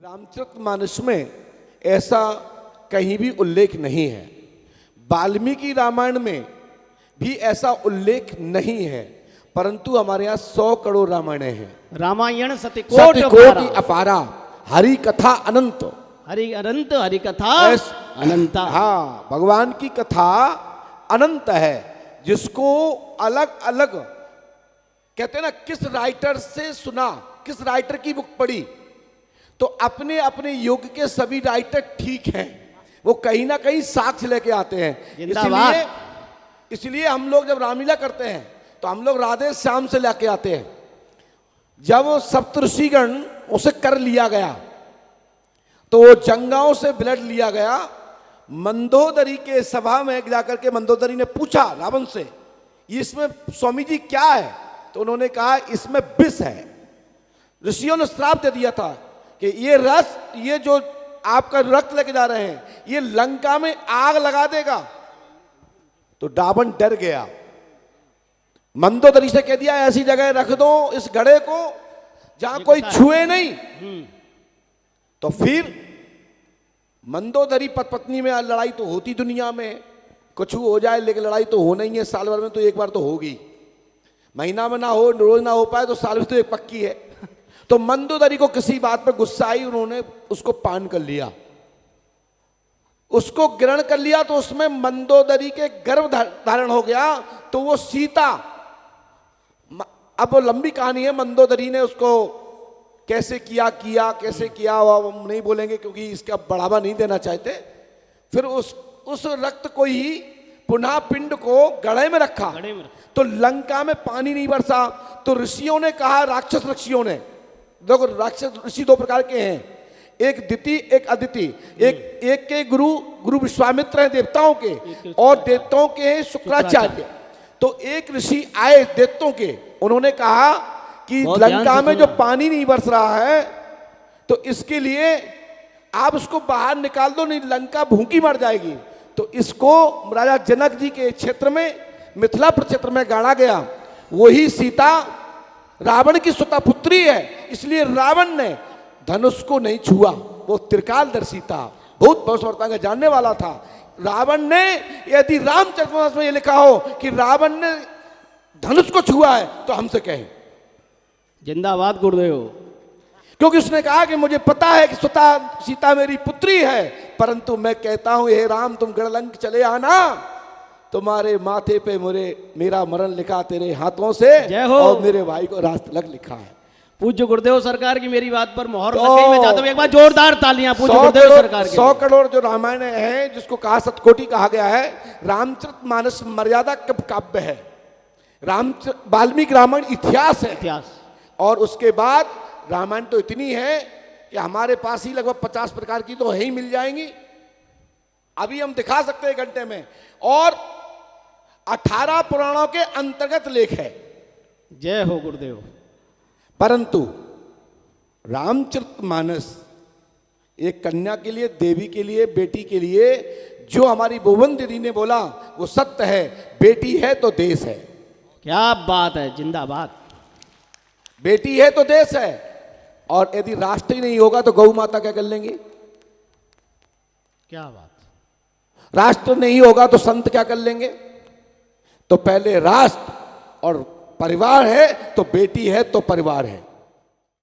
रामचरितमानस में ऐसा कहीं भी उल्लेख नहीं है। वाल्मीकि रामायण में भी ऐसा उल्लेख नहीं है, परंतु हमारे यहाँ 100 करोड़ रामायणें हैं। रामायण सत्यकोटि सत्यकोटि अपारा, हरि कथा अनंत। हरि अनंत, हरि कथा अनंता। हाँ, भगवान की कथा अनंत है, जिसको अलग अलग कहते हैं ना, किस राइटर से सुना, किस राइटर की बुक पढ़ी, तो अपने अपने युग के सभी राइटर ठीक हैं, वो कहीं ना कहीं साक्ष्य लेके आते हैं। इसलिए हम लोग जब रामलीला करते हैं तो हम लोग राधे श्याम से लेके आते हैं। जब सप्तऋषिगण उसे कर लिया गया तो वो जंगाओं से ब्लड लिया गया। मंदोदरी के सभा में जाकर के मंदोदरी ने पूछा रावण से, इसमें स्वामी जी क्या है? तो उन्होंने कहा इसमें विष है। ऋषियों ने श्राप दे दिया था कि ये रस, ये जो आपका रक्त लेके जा रहे हैं, ये लंका में आग लगा देगा। तो रावण डर गया, मंदोदरी से कह दिया ऐसी जगह रख दो इस घड़े को जहां कोई छुए नहीं। तो फिर मंदोदरी पत्नी में लड़ाई तो होती दुनिया में, कुछ हो जाए लेकिन लड़ाई तो होना ही है, साल भर में तो एक बार तो होगी। महीना में ना हो, रोज ना हो पाए तो साल में तो एक पक्की है। तो मंदोदरी को किसी बात पर गुस्सा आई, उन्होंने उसको पान कर लिया, उसको ग्रहण कर लिया। तो उसमें मंदोदरी के गर्भ धारण हो गया। तो वो सीता, अब वो लंबी कहानी है, मंदोदरी ने उसको कैसे किया कैसे किया वो हम नहीं बोलेंगे क्योंकि इसका बढ़ावा नहीं देना चाहते। फिर उस रक्त को ही पुनः पिंड को घड़े में रखा। तो लंका में पानी नहीं बरसा। तो ऋषियों ने कहा, राक्षस ऋषियों ने, देखो राक्षस ऋषि दो प्रकार के हैं, एक दिति एक अदिति। एक के गुरु विश्वामित्र हैं देवताओं के, और देवताओं के हैं शुक्राचार्य। तो एक ऋषि आए देवताओं के, उन्होंने कहा कि लंका में जो पानी नहीं बरस रहा है तो इसके लिए आप उसको बाहर निकाल दो, नहीं लंका भूखी मर जाएगी। तो इसको राजा जनक जी के क्षेत्र में, मिथिला क्षेत्र में गाड़ा गया। वही सीता रावण की सुता पुत्री है, इसलिए रावण ने धनुष को नहीं छुआ। वो त्रिकालदर्शी था, बहुत वर्ता का जानने वाला था। रावण ने, यदि रामचरितमानस में ये लिखा हो कि रावण ने धनुष को छुआ है तो हमसे कहें जिंदाबाद गुरुदेव। क्योंकि उसने कहा कि मुझे पता है कि सीता मेरी पुत्री है, परंतु मैं कहता हूं हे राम तुम गढ़लंक चले आना, तुम्हारे माथे पे मेरा मरण लिखा तेरे हाथों से, और मेरे भाई को राज तिलक लिखा है। पूज्य गुरुदेव सरकार की मेरी बात पर मोहर लग गई। मैं चाहता हूं एक बार जोरदार तालियां पूज्य गुरुदेव सरकार की। 100 करोड़ जो रामायण है, जिसको कहा सतकोटि कहा गया है, रामचरितमानस मर्यादा काव्य है। वाल्मीकि रामायण इतिहास है, इतिहास। और उसके बाद रामायण तो इतनी है कि हमारे पास ही लगभग 50 प्रकार की तो है ही, मिल जाएंगी। अभी हम दिखा सकते हैं घंटे में। और 18 पुराणों के अंतर्गत लेख है। जय हो गुरुदेव। परंतु रामचरितमानस एक कन्या के लिए, देवी के लिए, बेटी के लिए, जो हमारी भुवन दीदी ने बोला वो सत्य है। बेटी है तो देश है। क्या बात है, जिंदाबाद। बेटी है तो देश है, और यदि राष्ट्र ही नहीं होगा तो गौ माता क्या कर लेंगे? क्या बात। राष्ट्र नहीं होगा तो संत क्या कर लेंगे? तो पहले राष्ट्र और परिवार है तो बेटी है तो परिवार है।